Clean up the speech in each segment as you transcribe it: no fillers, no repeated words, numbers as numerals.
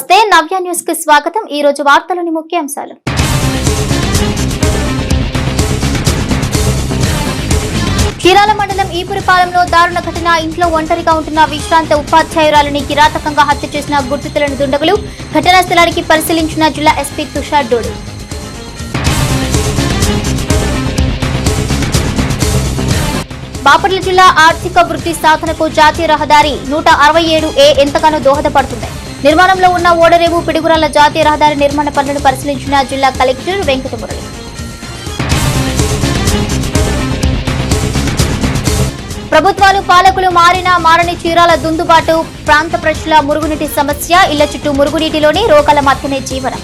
నమస్తే నవ్య న్యూస్ కి స్వాగతం। ఈ రోజు వార్తలోని ముఖ్యాంశాలు। చీరాల మండలం ఈపురపాలెంలో దారుణ ఘటన। ఇంట్లో ఒంటరిగా ఉంటున్న విశ్రాంత ఉపాధ్యాయురాలిని కిరాతకంగా హత్య చేసిన గుర్తు తెలియని దుండగులు। ఘటనా స్థలానికి పరిశీలించిన జిల్లా ఎస్పీ తుషార్ డోడి। బాపట్ల జిల్లా ఆర్థిక వృద్ధి సాధనకు జాతీయ రహదారి 167A ఎంతగానో దోహదపడుతుంది। నిర్మాణంలో ఉన్న ఓడరేవు పిడుగురాల జాతీయ రహదారి నిర్మాణ పనులను పరిశీలించిన జిల్లా కలెక్టర్ వెంకటమురళి। ప్రభుత్వాలు పాలకులు మారని చీరాల దుందుబాటు। ప్రాంత ప్రజల మురుగునీటి సమస్య। ఇళ్ల చుట్టూ మురుగునీటిలోని రోగాల మధ్యనే జీవనం।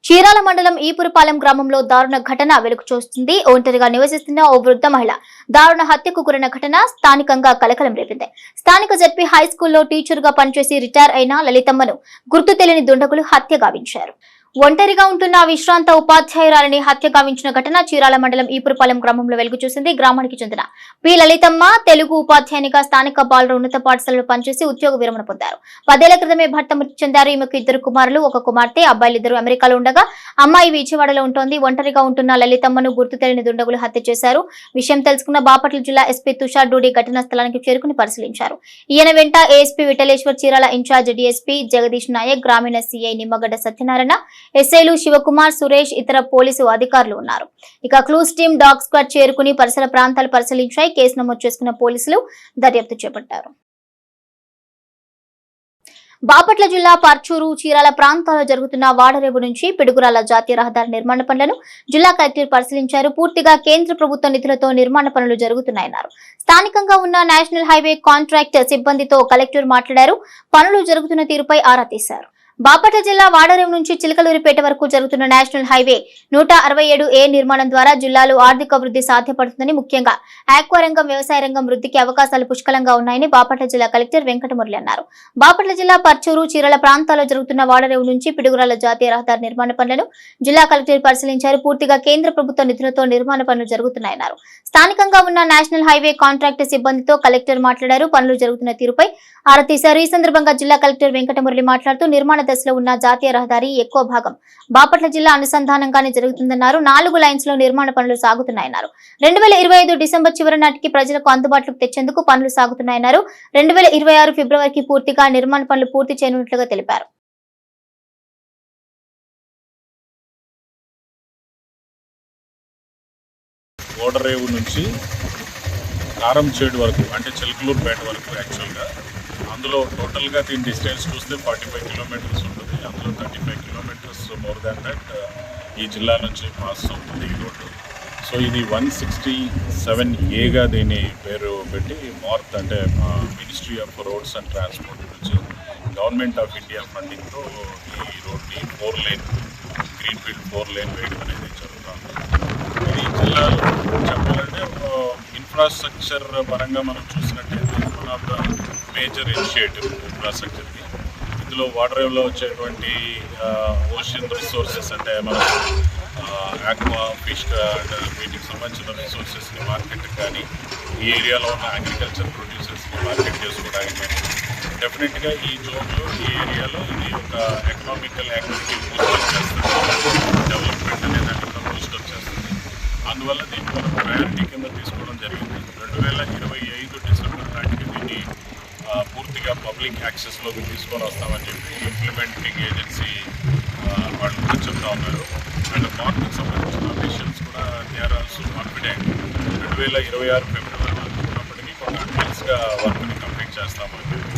చీరాల మండలం ఈపురపాలెం గ్రామంలో దారుణ ఘటన వెలుగు చూస్తుంది। ఒంటరిగా నివసిస్తున్న ఓ వృద్ధ మహిళ దారుణ హత్యకు గురైన ఘటన స్థానికంగా కలకలం రేపింది। స్థానిక జెడ్పీ హై స్కూల్లో టీచర్ గా పనిచేసి రిటైర్ అయిన లలితమ్మను గుర్తు తెలియని దుండగులు హత్య గావించారు। ఒంటరిగా ఉంటున్న విశ్రాంత ఉపాధ్యాయురాలిని హత్య గావించిన ఘటన చీరాల మండలం ఈపురపాలెం గ్రామంలో వెలుగు చూసింది। గ్రామానికి చెందిన పి లలితమ్మ తెలుగు ఉపాధ్యాయునిగా స్థానిక బాలుర ఉన్నత పాఠశాలలో పనిచేసి ఉద్యోగ విరమణ పొందారు। 10 ఏళ్ల క్రితమే భర్త మృతి చెందారు। ఈమెకు 2 కుమారులు, 1 కుమార్తె। అబ్బాయిలిద్దరూ అమెరికాలో ఉండగా అమ్మాయి విజయవాడలో ఉంటోంది। ఒంటరిగా ఉంటున్న లలితమ్మను గుర్తు తెలియని దుండగులు హత్య చేశారు। విషయం తెలుసుకున్న బాపట్ల జిల్లా ఎస్పీ తుషార్ డోడి ఘటనా స్థలానికి చేరుకుని పరిశీలించారు। ఈయన వెంట ASP Vitthaleshwar, Chirala incharge DSP Jagadish Nayak, గ్రామీణ సీఐ నిమ్మగడ్డ సత్యనారాయణ, ఎస్ఐలు శివకుమార్, సురేష్, ఇతర పోలీసు అధికారులు ఉన్నారు। ఇక క్లూస్ టీమ్ డాగ్ స్క్వాడ్ చేరుకుని పరిసర ప్రాంతాలు పరిశీలించాయి। కేసు నమోదు చేసుకున్న పోలీసులు దర్యాప్తు చేపట్టారు। బాపట్ల జిల్లా పర్చూరు, చీరాల ప్రాంతాల్లో జరుగుతున్న వాడరేవు నుంచి పిడుగురాల జాతీయ రహదారి నిర్మాణ పనులను జిల్లా కలెక్టర్ పరిశీలించారు। పూర్తిగా కేంద్ర ప్రభుత్వ నిధులతో నిర్మాణ పనులు జరుగుతున్నాయన్నారు। స్థానికంగా ఉన్న నేషనల్ హైవే కాంట్రాక్ట్ సిబ్బందితో కలెక్టర్ మాట్లాడారు। పనులు జరుగుతున్న తీరుపై ఆరా తీశారు। బాపట్ల జిల్లా వాడరేవు నుంచి చిలకలూరిపేట వరకు జరుగుతున్న నేషనల్ హైవే 167A నిర్మాణం ద్వారా జిల్లాలో ఆర్థిక వృద్ధి సాధ్యపడుతుందని, ముఖ్యంగా ఆక్వా రంగం, వ్యవసాయ రంగం వృద్ధికి అవకాశాలు పుష్కలంగా ఉన్నాయని బాపట్ల జిల్లా కలెక్టర్ వెంకటమురళి అన్నారు। బాపట్ల జిల్లా పర్చూరు, చీరాల ప్రాంతాల్లో జరుగుతున్న వాడరేవు నుంచి పిడుగురాల జాతీయ రహదారి నిర్మాణ పనులను జిల్లా కలెక్టర్ పరిశీలించారు। పూర్తిగా కేంద్ర ప్రభుత్వ నిధులతో నిర్మాణ పనులు జరుగుతున్నాయన్నారు। స్థానికంగా ఉన్న నేషనల్ హైవే కాంట్రాక్ట్ సిబ్బందితో కలెక్టర్ మాట్లాడారు। పనులు జరుగుతున్న తీరుపై ఆరా తీశారు। ఈ సందర్భంగా జిల్లా కలెక్టర్ వెంకటమురళి మాట్లాడుతూ నిర్మాణ దశలో ఉన్న జాతీయ రహదారి ఎక్కువ భాగం బాపట్ల జిల్లా అనుసంధానంగానే జరుగుతుందన్నారు। 4 లైన్స్ లో నిర్మాణ పనులు సాగుతున్నాయన్నారు। 2025 డిసెంబర్ చివరి నాటికి ప్రజలకు అందుబాటులోకి తెచ్చేందుకు పనులు సాగుతున్నాయన్నారు। 2026 ఫిబ్రవరికి పూర్తిగా నిర్మాణ పనులు పూర్తి చేయనున్నట్లుగా తెలిపారు। ఓడరేవు నుంచి కారంచేడు వరకు అంటే చిలకలూరుపేట వరకు యాక్చువల్గా అందులో టోటల్గా దీని డిస్టెన్స్ చూస్తే 45 కిలోమీటర్స్ ఉంటుంది। అందులో 35 కిలోమీటర్స్ మోర్ దాన్ దట్ ఈ జిల్లా నుంచి పాస్ అవుతుంది ఈ రోడ్డు। సో ఇది 167Aగా దీని పేరు పెట్టి నార్త్ అంటే ministry of roads and transport నుంచి గవర్నమెంట్ ఆఫ్ ఇండియా ఫండింగ్తో ఈ రోడ్ని 4 లేన్ గ్రీన్ఫీల్డ్ 4 లేన్ వేయడం అనేది జరుగుతుంది। ఇది జిల్లాలో చెప్పాలంటే ఇన్ఫ్రాస్ట్రక్చర్ పరంగా మనం చూసినట్టయితే one of the major initiative ఇన్ఫ్రాస్ట్రక్చర్కి ఇందులో వాటరేవ్లో వచ్చేటువంటి ఓషన్ రిసోర్సెస్ అంటే మనం ఆక్వా, ఫిష్ వీటికి సంబంధించిన రిసోర్సెస్ని మార్కెట్కి కానీ ఈ ఏరియాలో ఉన్న అగ్రికల్చర్ ప్రొడ్యూసర్స్ని మార్కెట్ చేసుకోవడానికి కానీ డెఫినెట్గా ఈ జోన్లో ఈ ఏరియాలో ఇది ఒక ఎకనామికల్ యాక్టివిటీ బూస్టప్ చేస్తుంది, డెవలప్మెంట్ అనేది అక్కడ బూస్టప్ చేస్తుంది। అందువల్ల దీన్ని మనం ప్రయారిటీ కింద తీసుకోవడం జరిగింది। 2025 డిసెంబర్ నాటికి దీన్ని పూర్తిగా పబ్లిక్ యాక్సెస్లోకి తీసుకొని వస్తామని చెప్పి ఇంప్లిమెంటింగ్ ఏజెన్సీ వాళ్ళు కూడా చెప్తా ఉన్నారు। అండ్ మార్క్కి సంబంధించిన అఫీషియల్స్ కూడా దే ఆర్ ఆల్సో కాన్ఫిడెంట్ 2026 ఫిబ్రవరి వరకు ఉన్నప్పటికీ కొంత అడ్వాన్స్గా వర్క్ని కంప్లీట్ చేస్తామని చెప్పి।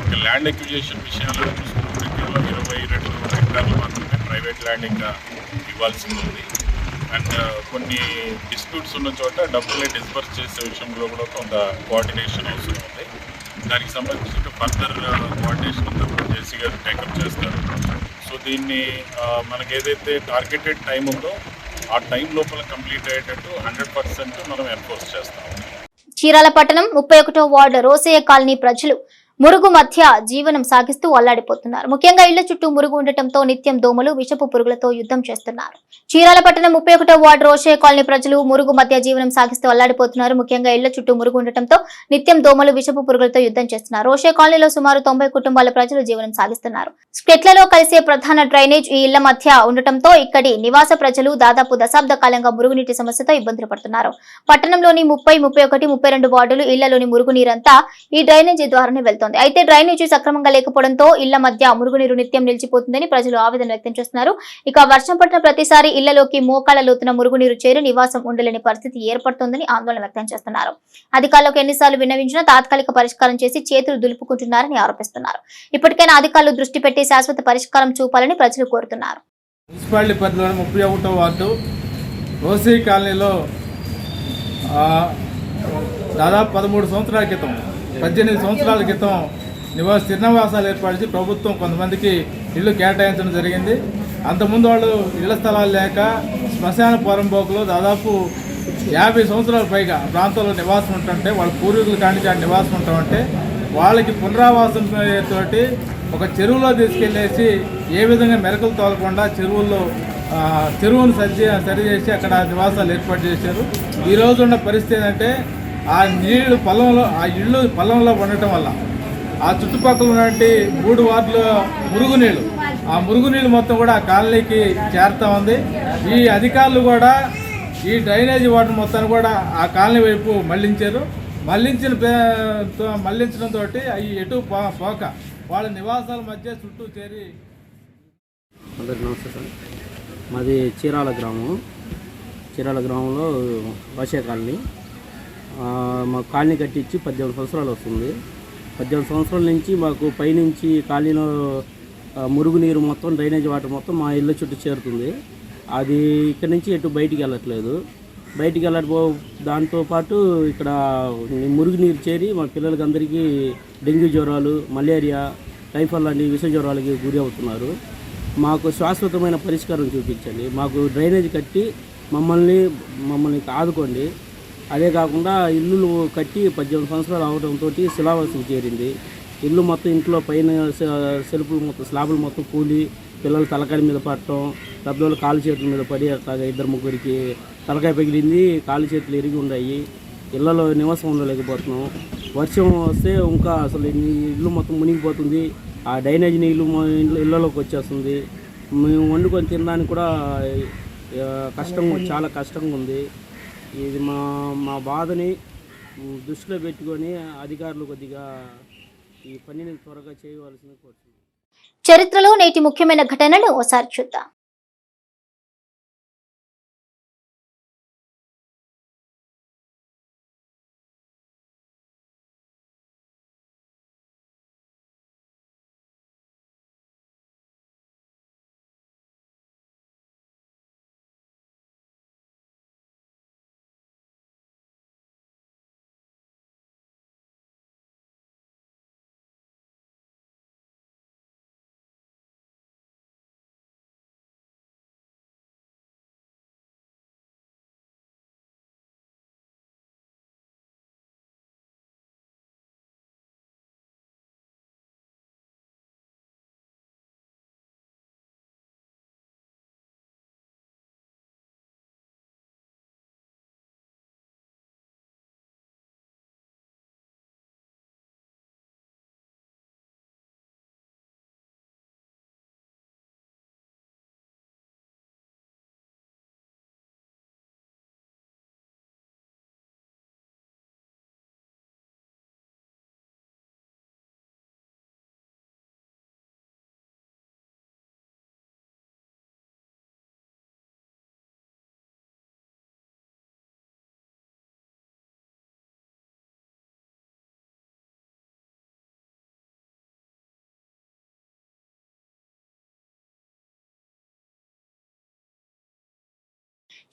ఇంకా ల్యాండ్ అక్విజిషన్ విషయాల్లో చూసుకుంటే కేవలం 22 హెక్టార్లు మాత్రమే ప్రైవేట్ ల్యాండ్ ఇంకా ఇవ్వాల్సింది ఉంది। అండ్ కొన్ని డిస్ప్యూట్స్ ఉన్న చోట డబ్బుల్ని డిస్బర్స్ చేసే విషయంలో కూడా కొంత కోఆర్డినేషన్ అవసరం ఉంది। దానికి సంబంధించిన ఫర్దర్ కోఆర్డినేషన్ అంతా కూడా జేసీ గారు టేకప్ చేస్తారు। సో దీన్ని మనకి ఏదైతే టార్గెటెడ్ టైం ఉందో ఆ టైం లోపల కంప్లీట్ అయ్యేటట్టు 100% మనం ఎన్ఫోర్స్ చేస్తాం। చీరాల పట్టణం 31వ వార్డు రోసయ్య కాలనీ ప్రజలు మురుగు మధ్య జీవనం సాగిస్తూ అల్లాడిపోతున్నారు. ముఖ్యంగా ఇళ్ల చుట్టూ మురుగు ఉండటంతో నిత్యం దోమలు, విషపు పురుగులతో యుద్ధం చేస్తున్నారు. చీరాల పట్టణం 31వ వార్డు రోషే కాలనీ ప్రజలు మురుగు మధ్య జీవనం సాగిస్తూ అల్లాడిపోతున్నారు. ముఖ్యంగా ఇళ్ల చుట్టూ మురుగు ఉండటంతో నిత్యం దోమలు, విషపు పురుగులతో యుద్ధం చేస్తున్నారు. రోషే కాలనీలో సుమారు 90 కుటుంబాల ప్రజలు జీవనం సాగిస్తున్నారు. స్కెట్లలో కలిసే ప్రధాన డ్రైనేజ్ ఈ ఇళ్ల మధ్య ఉండటంతో ఇక్కడి నివాస ప్రజలు దాదాపు దశాబ్ద కాలంగా మురుగునీటి సమస్యతో ఇబ్బందులు పడుతున్నారు. పట్టణంలోని 30, 31, 32 వార్డులు ఇళ్లలోని మురుగునీరంతా ఈ డ్రైనేజీ ద్వారానే వెళ్తోంది. అయితే డ్రైనేజీ సక్రమంగా లేకపోవడంతో ఇళ్ల మధ్య మురుగునీరు నిత్యం నిలిచిపోతుందని ప్రజలు ఆవేదన వ్యక్తం చేస్తున్నారు. ఇక వర్షం పడిన ప్రతిసారి ఇళ్లలోకి మోకాళ్ల లోతున మురుగునీరు చేరి నివాసం ఉండలేని పరిస్థితి ఏర్పడుతోందని ఆందోళన వ్యక్తం చేస్తున్నారు. అధికారులకు ఎన్నిసార్లు విన్నవించినా తాత్కాలిక పరిష్కారం చేసి చేతులు దులుపుకుంటున్నారని ఆరోపిస్తున్నారు. ఇప్పటికైనా అధికారులు దృష్టి పెట్టి శాశ్వత పరిష్కారం చూపాలని ప్రజలు కోరుతున్నారు. మున్సిపాలిటీ పరిధిలోని 31వ వార్డు రోసీ కాలనీలో దాదాపు 13 సంవత్సరాల క్రితం 18 సంవత్సరాల క్రితం స్థిర నివాసాలు ఏర్పరిచి ప్రభుత్వం కొంతమందికి ఇల్లు కేటాయించడం జరిగింది. అంతకుముందు వాళ్ళు ఇళ్ల స్థలాలు లేక శ్మశాన పోరంబోకులో దాదాపు 50 సంవత్సరాల పైగా ప్రాంతంలో నివాసం ఉంటుంటే వాళ్ళ పూర్వీకులు కానించి ఆ నివాసం ఉంటామంటే వాళ్ళకి పునరావాసం తోటి ఒక చెరువులో తీసుకెళ్ళేసి ఏ విధంగా మెరకలు తోలకుండా చెరువును సరిచేసి అక్కడ నివాసాలు ఏర్పాటు చేశారు. ఈరోజు ఉన్న పరిస్థితి ఏంటంటే ఆ నీళ్లు ఇళ్ళు పొలంలో ఉండటం వల్ల ఆ చుట్టుపక్కల ఉన్నటువంటి 3 వార్డుల మురుగునీళ్ళు ఆ మురుగునీళ్ళు మొత్తం కూడా ఆ కాలనీకి చేరుతూ ఉంది. ఈ అధికారులు కూడా ఈ డ్రైనేజీ వాటర్ మొత్తాన్ని కూడా ఆ కాలనీ వైపు మళ్లించారు. మళ్లించడంతో అవి ఎటు పోక వాళ్ళ నివాసాల మధ్య చుట్టూ చేరి. అందరికీ నమస్తే సార్. మాది చీరాల గ్రామంలో రోషే కాలనీ. మా కాలనీ కట్టించి 18 సంవత్సరాలు వస్తుంది. 18 సంవత్సరాల నుంచి మాకు పైనుంచి కాలనీలో మురుగునీరు మొత్తం డ్రైనేజ్ వాటర్ మొత్తం మా ఇళ్ళ చుట్టూ చేరుతుంది. అది ఇక్కడ నుంచి ఎటు బయటికి వెళ్ళట్లేదు. దాంతోపాటు ఇక్కడ మురుగునీరు చేరి మా పిల్లలకి అందరికీ డెంగ్యూ జ్వరాలు, మలేరియా, టైఫాయిడ్ లాంటి విష జ్వరాలకి గురి అవుతున్నారు. మాకు శాశ్వతమైన పరిష్కారం చూపించండి. మాకు డ్రైనేజ్ కట్టి మమ్మల్ని ఆదుకోండి. అదే కాకుండా ఇల్లు కట్టి 18 సంవత్సరాలు అవడంతో శిలావాసం చేరింది. ఇల్లు మొత్తం ఇంట్లో పైన సెల్ఫ్లు మొత్తం స్లాబులు మొత్తం కూలి పిల్లలు తలకాయ మీద పడటం, పెద్దవాళ్ళు కాలు చేతుల మీద పడి అట్లాగా 2-3 తలకాయ పగిలింది, కాలు చేతులు ఎరిగి ఉన్నాయి. ఇళ్లలో నివాసం ఉండలేకపోతున్నాం. వర్షం వస్తే ఇంకా అసలు ఇల్లు మొత్తం మునిగిపోతుంది. ఆ డ్రైనేజ్ నీళ్ళు ఇళ్లలోకి వచ్చేస్తుంది. మేము వండుకొని తినడానికి కూడా చాలా కష్టంగా ఉంది. ఇది మా బాధని దృష్టిలో పెట్టుకొని అధికారులు కొద్దిగా ఈ పనిని త్వరగా చేయవలసింది కోరుతున్నాను. చరిత్రలో నేటి ముఖ్యమైన ఘటనలు ఒకసారి చూద్దాం.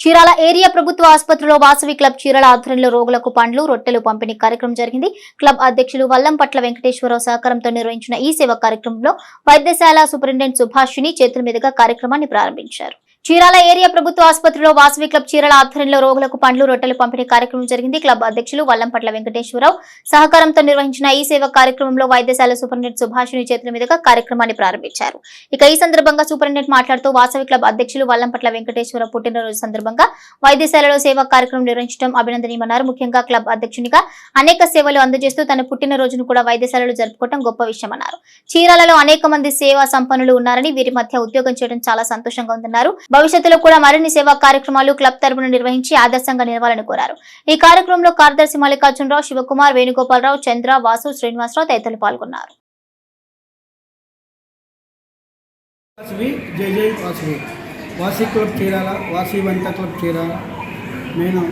చీరాల ఏరియా ప్రభుత్వ ఆసుపత్రిలో వాసవి క్లబ్ చీరాల ఆధ్వర్యంలో రోగులకు పండ్లు, రొట్టెలు పంపిణీ కార్యక్రమం జరిగింది. క్లబ్ అధ్యక్షులు వల్లంపట్ల వెంకటేశ్వరరావు సహకారంతో నిర్వహించిన ఈ సేవా కార్యక్రమంలో వైద్యశాల సూపరింటెండెంట్ సుభాషిణి చేతుల మీదుగా కార్యక్రమాన్ని ప్రారంభించారు. చీరాల ఏరియా ప్రభుత్వ ఆసుపత్రిలో వాసవి క్లబ్ చీరాల ఆధ్వర్యంలో రోగులకు పండ్లు రొట్టెలు పంపిణీ కార్యక్రమం జరిగింది. క్లబ్ అధ్యక్షులు వల్లంపట్ల వెంకటేశ్వరరావు సహకారంతో నిర్వహించిన ఈ సేవ కార్యక్రమంలో వైద్యశాల సూపరింటెండెంట్ సుభాషిణి చేతుల మీదుగా కార్యక్రమాన్ని ప్రారంభించారు. ఇక ఈ సందర్భంగా సూపరింటెండెంట్ మాట్లాడుతూ వాసవి క్లబ్ అధ్యక్షులు వల్లంపట్ల వెంకటేశ్వరరావు పుట్టినరోజు సందర్భంగా వైద్యశాలలో సేవా కార్యక్రమం నిర్వహించడం అభినందనీయమన్నారు. ముఖ్యంగా క్లబ్ అధ్యక్షునిగా అనేక సేవలు అందజేస్తూ తన పుట్టినరోజును కూడా వైద్యశాలలో జరుపుకోవడం గొప్ప విషయమన్నారు. చీరాలలో అనేక మంది సేవా సంపన్నులు ఉన్నారని వీరి మధ్య ఉద్యోగం చేయడం చాలా సంతోషంగా ఉందన్నారు. భవిష్యత్తులో కూడా మరిన్ని సేవా కార్యక్రమాలు క్లబ్ తరపున నిర్వహించి ఆదర్శంగా నిలవాలని కోరారు. ఈ కార్యక్రమంలో కార్యదర్శి మల్లికార్జునరావు, శివకుమార్, వేణుగోపాలరావు, చంద్ర, వాసు, శ్రీనివాసరావు తదితరులు పాల్గొన్నారు. వాసీ క్లబ్ చీరాల, వాసీ వనిత క్లబ్ చీరాల, నేను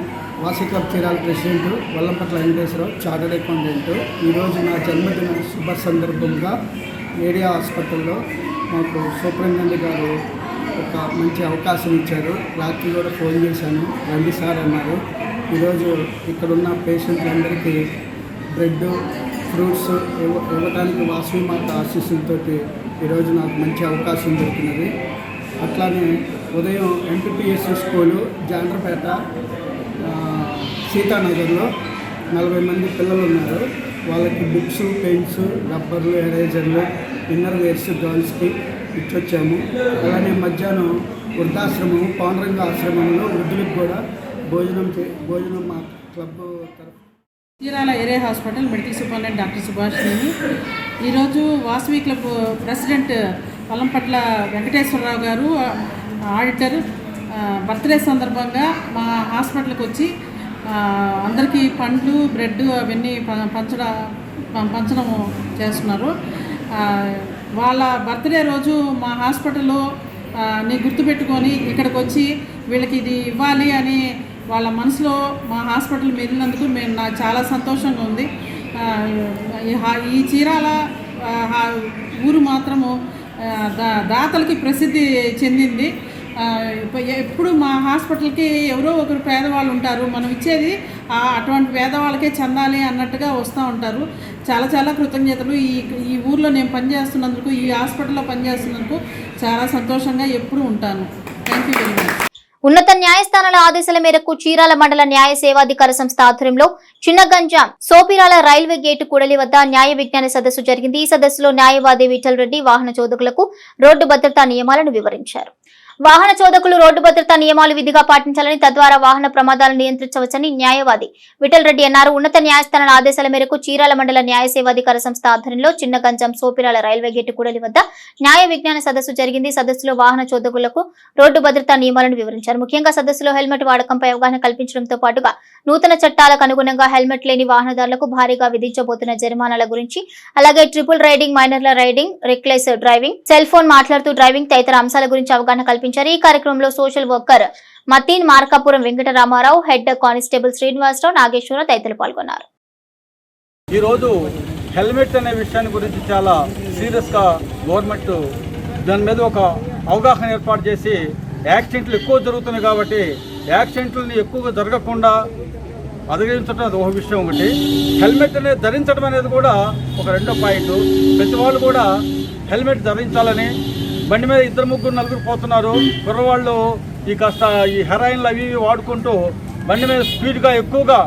Vasavi club Chirala president Vallampatla Venkateswararao, chartered accountant. ఈరోజు నా జన్మదిన శుభ సందర్భంగా ఏరియా హాస్పిటల్లో మాకు సూపరింటెండెంట్ గారు ఒక మంచి అవకాశం ఇచ్చారు. రాత్రి కూడా ఫోన్ చేశాను, రండి సార్ అన్నారు. ఈరోజు ఇక్కడున్న పేషెంట్లందరికీ బ్రెడ్, ఫ్రూట్స్ ఇవ్వడానికి వాసవి మాత ఆశీస్సులతో ఈరోజు నాకు మంచి అవకాశం దొరికినది. అట్లానే ఉదయం ఎంపీపీఎస్సీ స్కూలు జాండ్రపేట సీతానగర్లో 40 మంది పిల్లలు ఉన్నారు. వాళ్ళకి బుక్స్, పెన్స్, రబ్బర్లు, ఎరేజర్లు, ఇన్నర్ వేర్స్ గర్ల్స్కి ఇచ్చొచ్చాము. అలానే మధ్యాహ్నం వృద్ధాశ్రమం, పాండురంగ ఆశ్రమంలో వృద్ధులకు కూడా భోజనం మా క్లబ్ తరఫు. Chirala area hospital medical superintendent doctor సుభాషిణిని. ఈరోజు వాసవి క్లబ్ ప్రెసిడెంట్ వల్లంపట్ల వెంకటేశ్వరరావు గారు ఆడిటర్ బర్త్డే సందర్భంగా మా హాస్పిటల్కి వచ్చి అందరికీ పండ్లు, బ్రెడ్ అవన్నీ పంచడం చేస్తున్నారు. వాళ్ళ బర్త్డే రోజు మా హాస్పిటల్లో ని గుర్తుపెట్టుకొని ఇక్కడికి వచ్చి వీళ్ళకి ఇది ఇవ్వాలి అని వాళ్ళ మనసులో మా హాస్పిటల్ మెదిలినందుకు నాకు చాలా సంతోషంగా ఉంది. ఈ చీరాల ఊరు మాత్రము దాతలకి ప్రసిద్ధి చెందింది. ఎప్పుడు మా హాస్పిటల్కి ఎవరో ఒకరు పేదవాళ్ళు ఉంటారు, మనం ఇచ్చేది అటువంటి పేదవాళ్ళకే చెందాలి అన్నట్టుగా వస్తూ ఉంటారు. చాలా చాలా కృతజ్ఞతలు. ఈ ఊర్లో నేను పనిచేస్తున్నందుకు, ఈ హాస్పిటల్లో పనిచేస్తున్నందుకు చాలా సంతోషంగా ఎప్పుడు ఉంటాను. Thank you very much. ఉన్నత న్యాయస్థానాల ఆదేశాల మేరకు చీరాల మండల న్యాయ సేవాధికార సంస్థ ఆధ్వర్యంలో చిన్నగంజాం సోపిరాల రైల్వే గేటు కూడలి వద్ద న్యాయ విజ్ఞాన సదస్సు జరిగింది. ఈ సదస్సులో న్యాయవాది విఠల్ రెడ్డి వాహన చోదకులకు రోడ్డు భద్రతా నియమాలను వివరించారు. వాహన చోదకులు రోడ్డు భద్రతా నియమాలు విధిగా పాటించాలని, తద్వారా వాహన ప్రమాదాలను నియంత్రించవచ్చని న్యాయవాది విఠల్ రెడ్డి అన్నారు. ఉన్నత న్యాయస్థానాల ఆదేశాల మేరకు చీరాల మండల న్యాయ సేవాధికార సంస్థ ఆధ్వర్యంలో చిన్నగంజాం సోపిరాల రైల్వే గేటు కూడలి వద్ద న్యాయ విజ్ఞాన సదస్సు జరిగింది. సదస్సులో వాహన చోదకులకు రోడ్డు భద్రతా నియమాలను వివరించారు. ముఖ్యంగా సదస్సులో హెల్మెట్ వాడకంపై అవగాహన కల్పించడంతో పాటుగా నూతన చట్టాలకు అనుగుణంగా హెల్మెట్ లేని వాహనదారులకు భారీగా విధించబోతున్న జరిమానాల గురించి, అలాగే ట్రిపుల్ రైడింగ్, మైనర్ల riding, reckless driving, cell phone మాట్లాడుతూ డ్రైవింగ్ తదితర అంశాల గురించి అవగాహన కల్పించారు. ఈ కార్యక్రమంలో social worker Mateen, Markapuram Venkataramarao, head constable Srinivasarao, Nageswararao తదితరులు పాల్గొన్నారు. ఈరోజు హెల్మెట్ అనే విషయాన్ని గురించి చాలా సీరియస్గా గవర్నమెంట్ దాని మీద ఒక అవగాహన ఏర్పాటు చేసి, యాక్సిడెంట్లు ఎక్కువ జరుగుతున్నాయి కాబట్టి యాక్సిడెంట్లని ఎక్కువగా జరగకుండా అధిగమించడం అది ఒక విషయం. ఒకటి హెల్మెట్ అనేది ధరించడం అనేది కూడా ఒక రెండో పాయింట్. ప్రతి వాళ్ళు కూడా హెల్మెట్ ధరించాలని. బండి మీద 2, 3, 4 పోతున్నారు కుర్రవాళ్ళు, ఈ హెరాయిన్లు అవి వాడుకుంటూ బండి మీద స్పీడ్గా ఎక్కువగా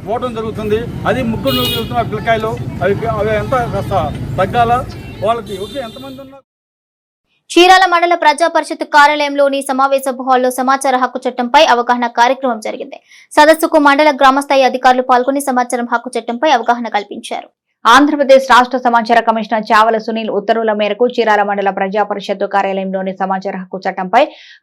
పోవడం జరుగుతుంది. అది 3 వెళ్తున్నారు పిల్లకాయలు. అవి ఎంత కాస్త తగ్గాల వాళ్ళకి. ఓకే, ఎంతమంది ఉన్నారు? చీరాల మండల ప్రజా పరిషత్ కార్యాలయంలోని సమావేశ హాల్లో సమాచార హక్కు చట్టంపై అవగాహన కార్యక్రమం జరిగింది. సదస్సుకు మండల గ్రామస్థాయి అధికారులు పాల్గొని సమాచారం హక్కు చట్టంపై అవగాహన కల్పించారు. ఆంధ్రప్రదేశ్ రాష్ట్ర సమాచార కమిషనర్ చావల సునీల్ ఉత్తర్వుల మేరకు చీరాల మండల ప్రజా పరిషత్తు కార్యాలయంలోని సమాచార హక్కు చట్టంపై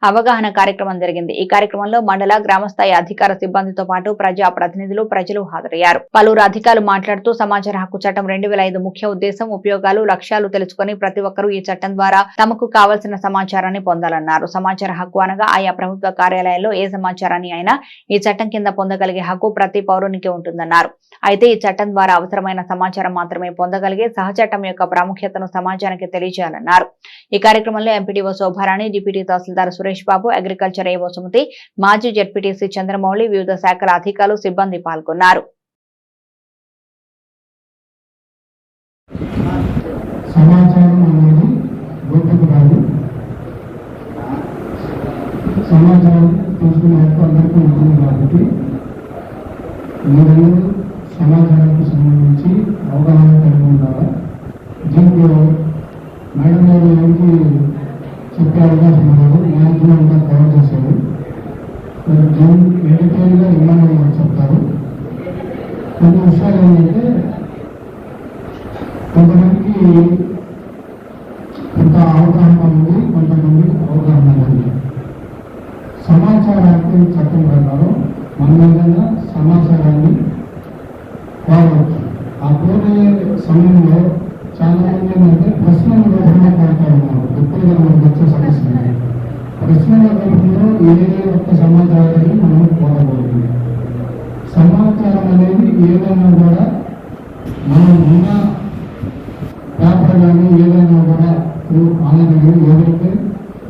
అవగాహన కార్యక్రమం జరిగింది. ఈ కార్యక్రమంలో మండల గ్రామస్థాయి అధికార సిబ్బందితో పాటు ప్రజా ప్రతినిధులు, ప్రజలు హాజరయ్యారు. పలువురు అధికారులు మాట్లాడుతూ సమాచార హక్కు చట్టం 2005 ముఖ్య ఉద్దేశం, ఉపయోగాలు, లక్ష్యాలు తెలుసుకుని ప్రతి ఒక్కరూ ఈ చట్టం ద్వారా తమకు కావలసిన సమాచారాన్ని పొందాలన్నారు. సమాచార హక్కు అనగా ఆయా ప్రభుత్వ కార్యాలయాల్లో ఏ సమాచారాన్ని అయినా ఈ చట్టం కింద పొందగలిగే హక్కు ప్రతి పౌరునికి ఉంటుందన్నారు. అయితే ఈ చట్టం ద్వారా అవసరమైన సమాచారం మాత్రమే పొందగలిగే సహచట్టం యొక్క ప్రాముఖ్యతను సమాజానికి తెలియజేయాలన్నారు. ఈ కార్యక్రమంలో ఎంపీడీఓ శోభారాణి, డిప్యూటీ తహసీల్దార్ సురేష్ బాబు, అగ్రికల్చర్ ఏవో సుమతి, మాజీ జెడ్పీటీసీ చంద్రమౌళి, వివిధ శాఖల అధికారులు, సిబ్బంది పాల్గొన్నారు. హక్కు అందరికీ ఉంటుంది కాబట్టి మీరందరూ సమాజానికి సంబంధించి అవగాహన కలిగి ఉండాలి. దీంట్లో మేడం గారు ఎవరికి చెప్పే అవకాశం ఉండదు, మ్యాక్సిమం అంతా కవర్ చేశారు. దీని డీటెయిల్గా ఇవ్వాలని వాళ్ళు చెప్తారు. కొన్ని విషయాలు ఏంటంటే కొంతమందికి కొంత అవగాహన ఉంది, కొంతమందికి అవగాహన లేదు. సమాచార హక్కు చట్టం ప్రకారం మన విధంగా సమాచారాన్ని కోరవచ్చు. ఆ కోరే సమయంలో చాలా మంది ఏంటంటే ప్రశ్నల రూపంలో కోరుతా ఉన్నారు. ఎప్పుడుగా మనకు వచ్చే సమస్య ప్రశ్నల రూపంలో ఏ ఒక్క సమాచారాన్ని మనం కోరకూడదు. సమాచారం అనేది ఏదైనా కూడా మనం ఉన్న పేపర్ కానీ ఏదైనా కూడా ఆన్లైన్ ఏదైతే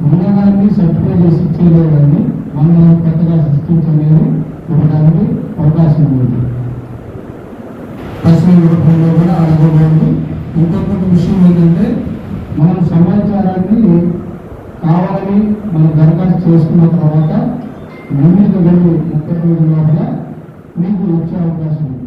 ఉన్నదాన్ని సర్టిఫై చేసి ఇచ్చేదే కానీ మనం కొత్తగా సృష్టించలేదు ఇవ్వడానికి అవకాశం ఉంది. ప్రశ్న రూపంలో కూడా అడగకూడదు. ఇంకొకటి విషయం ఏంటంటే మనం సమాచారాన్ని కావాలని మనం దరఖాస్తు చేసుకున్న తర్వాత ముందుకు వెళ్ళి 30 రోజుల లోపల మీకు వచ్చే అవకాశం ఉంది.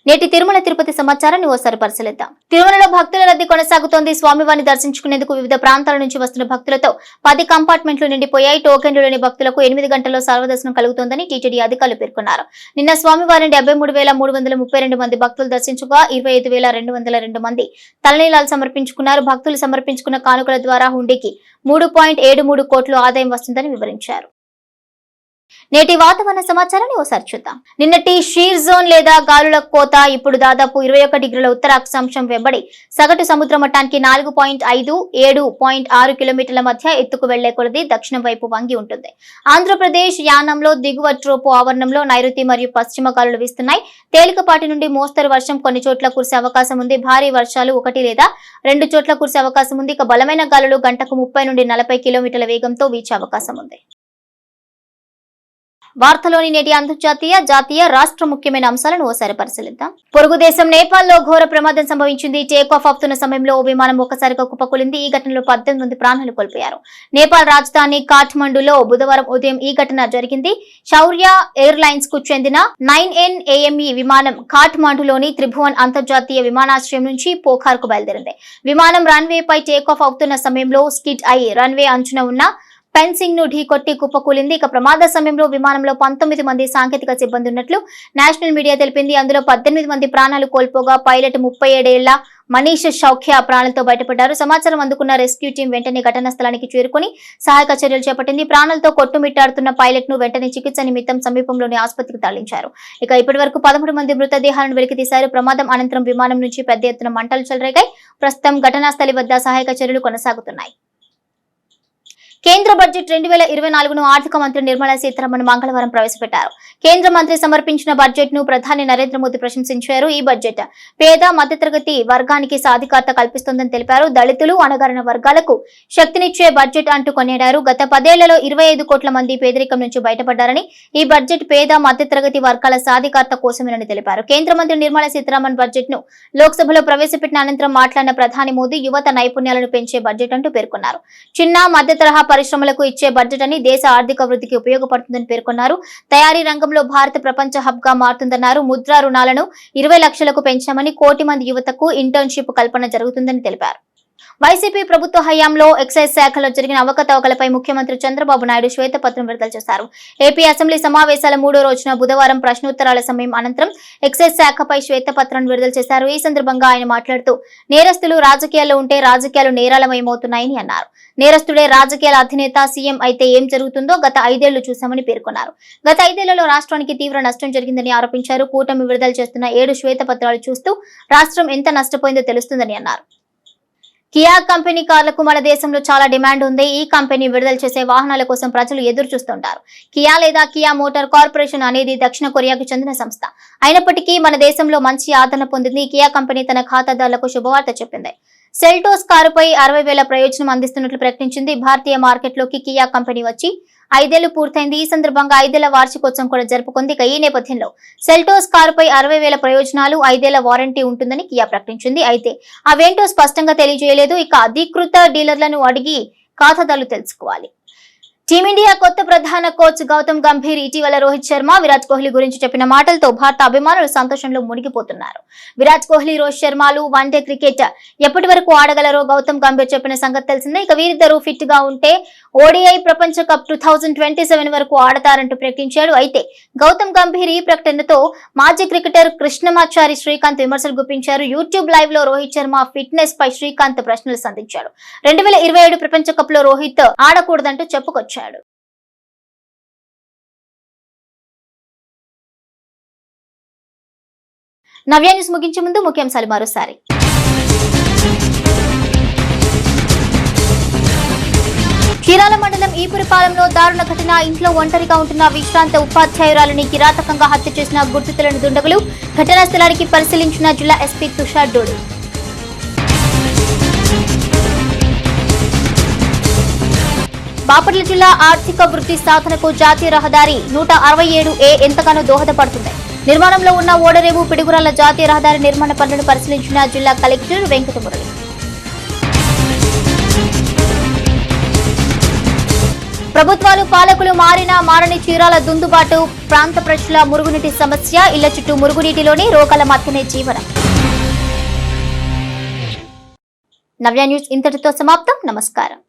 నేటి తిరుమల తిరుపతి సమాచారాన్ని ఓసారి పరిశీలిద్దాం. తిరుమలలో భక్తుల రద్దీ కొనసాగుతోంది. స్వామివారిని దర్శించుకునేందుకు వివిధ ప్రాంతాల నుంచి వస్తున్న భక్తులతో 10 కంపార్ట్మెంట్లు నిండిపోయాయి. టోకెన్లు లేని భక్తులకు 8 గంటల్లో సర్వదర్శనం కలుగుతోందని టీటీడీ అధికారులు పేర్కొన్నారు. నిన్న స్వామివారిని 73,332 మంది భక్తులు దర్శించగా 25,202 మంది తలనీలాలు సమర్పించుకున్నారు. భక్తులు సమర్పించుకున్న కానుకల ద్వారా హుండీకి 3.73 కోట్లు ఆదాయం వస్తుందని వివరించారు. నేటి వాతావరణ సమాచారాన్ని ఓసారి చూద్దాం. నిన్నటి షీర్ జోన్ లేదా గాలుల కోత ఇప్పుడు దాదాపు 21 డిగ్రీల ఉత్తర అక్షాంశం వెంబడి సగటు సముద్ర మట్టానికి 4.5, 7.6 కిలోమీటర్ల మధ్య ఎత్తుకు వెళ్లే కొలది దక్షిణం వైపు వంగి ఉంటుంది. ఆంధ్రప్రదేశ్ యానంలో దిగువ ట్రోపో ఆవరణంలో నైరుతి మరియు పశ్చిమ గాలులు వీస్తున్నాయి. తేలికపాటి నుండి మోస్తరు వర్షం కొన్ని చోట్ల కురిసే అవకాశం ఉంది. భారీ వర్షాలు 1 లేదా 2 చోట్ల కురిసే అవకాశం ఉంది. ఇక బలమైన గాలులు గంటకు 30 నుండి 40 కిలోమీటర్ల వేగంతో వీచే అవకాశం ఉంది. వార్తలోని నేటి అంతర్జాతీయ, జాతీయ, రాష్ట్ర ముఖ్యమైన అంశాలను ఓసారి పరిశీలిద్దాం. పొరుగు దేశం నేపాల్లో ఘోర ప్రమాదం సంభవించింది. టేక్ ఆఫ్ అవుతున్న సమయంలో ఓ విమానం ఒక్కసారిగా కుప్పకూలింది. ఈ ఘటనలో 18 మంది ప్రాణాలు కోల్పోయారు. నేపాల్ రాజధాని కాఠ్మండూలో బుధవారం ఉదయం ఈ ఘటన జరిగింది. శౌర్య ఎయిర్లైన్స్ కు చెందిన 9N AME విమానం కాఠ్మండూలోని త్రిభువన్ అంతర్జాతీయ విమానాశ్రయం నుంచి పోఖార్ కు బయలుదేరింది. విమానం రన్వే పై టేక్ ఆఫ్ అవుతున్న సమయంలో స్కిడ్ అయి రన్వే అంచున ఉన్న ఫెన్సింగ్ ను ఢీకొట్టి కుప్పకూలింది. ఇక ప్రమాద సమయంలో విమానంలో 19 మంది సాంకేతిక సిబ్బంది ఉన్నట్లు నేషనల్ మీడియా తెలిపింది. అందులో 18 మంది ప్రాణాలు కోల్పోగా పైలట్ 37 ఏళ్ల మనీష్ షౌఖ్యా ప్రాణాలతో బయటపడ్డారు. సమాచారం అందుకున్న రెస్క్యూ టీం వెంటనే ఘటనా స్థలానికి చేరుకుని సహాయక చర్యలు చేపట్టింది. ప్రాణాలతో కొట్టుమిట్టాడుతున్న పైలట్ ను వెంటనే చికిత్స నిమిత్తం సమీపంలోని ఆసుపత్రికి తరలించారు. ఇక ఇప్పటి వరకు 13 మంది మృతదేహాలను వెలికితీశారు. ప్రమాదం అనంతరం విమానం నుంచి పెద్ద ఎత్తున మంటలు చెలరేగాయి. ప్రస్తుతం ఘటనా స్థలి వద్ద సహాయక చర్యలు కొనసాగుతున్నాయి. కేంద్ర బడ్జెట్ 2024ను ఆర్థిక మంత్రి నిర్మలా సీతారామన్ మంగళవారం ప్రవేశపెట్టారు. కేంద్ర మంత్రి సమర్పించిన బడ్జెట్ ను ప్రధాని నరేంద్ర మోదీ ప్రశంసించారు. ఈ బడ్జెట్ పేద మధ్యతరగతి వర్గానికి సాధికారత కల్పిస్తోందని తెలిపారు. దళితులు, అణగారిన వర్గాలకు శక్తినిచ్చే బడ్జెట్ అంటూ కొనియాడారు. గత 10 ఏళ్లలో 25 కోట్ల మంది పేదరికం నుంచి బయటపడ్డారని, ఈ బడ్జెట్ పేద మధ్యతరగతి వర్గాల సాధికారత కోసమేనని తెలిపారు. కేంద్ర మంత్రి నిర్మలా సీతారామన్ బడ్జెట్ ను లోక్సభలో ప్రవేశపెట్టిన అనంతరం మాట్లాడిన ప్రధాని మోదీ యువత నైపుణ్యాలను పెంచే బడ్జెట్ అంటూ పేర్కొన్నారు. చిన్న మధ్య తరహా పరిశ్రమలకు ఇచ్చే బడ్జెట్ అని దేశ ఆర్థిక వృద్ధికి ఉపయోగపడుతుందని పేర్కొన్నారు. తయారీ రంగంలో భారత్ ప్రపంచ హబ్ గా మారుతుందన్నారు. ముద్రా రుణాలను 20 లక్షలకు పెంచామని, 1 కోటి మంది యువతకు ఇంటర్న్షిప్ కల్పన జరుగుతుందని తెలిపారు. వైసీపీ ప్రభుత్వ హయాంలో ఎక్సైజ్ శాఖలో జరిగిన అవకతవకలపై ముఖ్యమంత్రి చంద్రబాబు నాయుడు శ్వేతపత్రం విడుదల చేశారు. ఏపీ అసెంబ్లీ సమావేశాల 3వ రోజున బుధవారం ప్రశ్నోత్తరాల సమయం అనంతరం ఎక్సైజ్ శాఖపై శ్వేతపత్రాన్ని విడుదల చేశారు. ఈ సందర్భంగా ఆయన మాట్లాడుతూ నేరస్తులు రాజకీయాల్లో ఉంటే రాజకీయాలు నేరాలమయమవుతున్నాయని అన్నారు. నేరస్తుడే రాజకీయాల అధినేత, సీఎం అయితే ఏం జరుగుతుందో గత 5 ఏళ్లు చూశామని పేర్కొన్నారు. గత 5 ఏళ్లలో రాష్ట్రానికి తీవ్ర నష్టం జరిగిందని ఆరోపించారు. కూటమి విడుదల చేస్తున్న 7 శ్వేతపత్రాలు చూస్తూ రాష్ట్రం ఎంత నష్టపోయిందో తెలుస్తుందని అన్నారు. కియా కంపెనీ కార్లకు మన దేశంలో చాలా డిమాండ్ ఉంది. ఈ కంపెనీ విడుదల చేసే వాహనాల కోసం ప్రజలు ఎదురు చూస్తుంటారు. కియా లేదా కియా మోటార్ కార్పొరేషన్ అనేది దక్షిణ కొరియాకు చెందిన సంస్థ. అయినప్పటికీ మన దేశంలో మంచి ఆదరణ పొందింది. కియా కంపెనీ తన ఖాతాదారులకు శుభవార్త చెప్పింది. సెల్టోస్ కారుపై 60,000 ప్రయోజనం అందిస్తున్నట్లు ప్రకటించింది. భారతీయ మార్కెట్లోకి కియా కంపెనీ వచ్చి 5 ఏళ్లు పూర్తయింది. ఈ సందర్భంగా 5 ఏళ్ల వార్షికోత్సవం కూడా జరుపుకుంది. ఈ నేపథ్యంలో సెల్టోస్ కారుపై 60,000 ప్రయోజనాలు, 5 ఏళ్ల వారంటీ ఉంటుందని కియా ప్రకటించింది. అయితే అవేంటో స్పష్టంగా తెలియజేయలేదు. ఇక అధికృత డీలర్లను అడిగి ఖాతాదారులు తెలుసుకోవాలి. టీమిండియా కొత్త ప్రధాన కోచ్ గౌతమ్ గంభీర్ ఇటీవల రోహిత్ శర్మ, విరాట్ కోహ్లీ గురించి చెప్పిన మాటలతో భారత అభిమానులు సంతోషంలో మునిగిపోతున్నారు. విరాట్ కోహ్లీ, రోహిత్ శర్మలు వన్డే క్రికెట్ ఎప్పటి వరకు ఆడగలరో గౌతమ్ గంభీర్ చెప్పిన సంగతి తెలిసిందే. ఇక వీరిద్దరూ ఫిట్ గా ఉంటే ఓడిఐ ప్రపంచ కప్ 2027 వరకు ఆడతారంటూ ప్రకటించాడు. అయితే గౌతమ్ గంభీర్ ఈ ప్రకటనతో మాజీ క్రికెటర్ కృష్ణమాచారి శ్రీకాంత్ విమర్శలు గుప్పించారు. యూట్యూబ్ లైవ్ లో రోహిత్ శర్మ ఫిట్నెస్ పై శ్రీకాంత్ ప్రశ్నలు సంధించాడు. 2027 ప్రపంచ కప్ లో రోహిత్ ఆడకూడదంటూ చెప్పుకొచ్చాడు. నవ్య న్యూస్ ముగించే ముందు ముఖ్యాంశాలు మరోసారి. చీరాల మండలం ఈపురపాలెంలో దారుణ ఘటన. ఇంట్లో ఒంటరిగా ఉంటున్న విశ్రాంత ఉపాధ్యాయురాలిని కిరాతకంగా హత్య చేసిన గుర్తు తెలియని దుండగులు. ఘటనా స్థలానికి పరిశీలించిన జిల్లా ఎస్పీ తుషార్ డోడి. బాపట్ల జిల్లా ఆర్థిక వృద్ధి సాధనకు జాతీయ రహదారి 167A ఎంతగానో దోహదపడుతుంది. నిర్మాణంలో ఉన్న ఓడరేవు పిడుగురాల జాతీయ రహదారి నిర్మాణ పనులను పరిశీలించిన జిల్లా కలెక్టర్ వెంకటమురళి. ప్రభుత్వాలు పాలకులు మారని చీరాల దుందుబాటు. ప్రాంత ప్రజల మురుగునీటి సమస్య. ఇళ్ల చుట్టూ మురుగునీటిలోని రోగాల మధ్యనే జీవనం. నవ్య న్యూస్ ఇంతటితో సమాప్తం. నమస్కారం.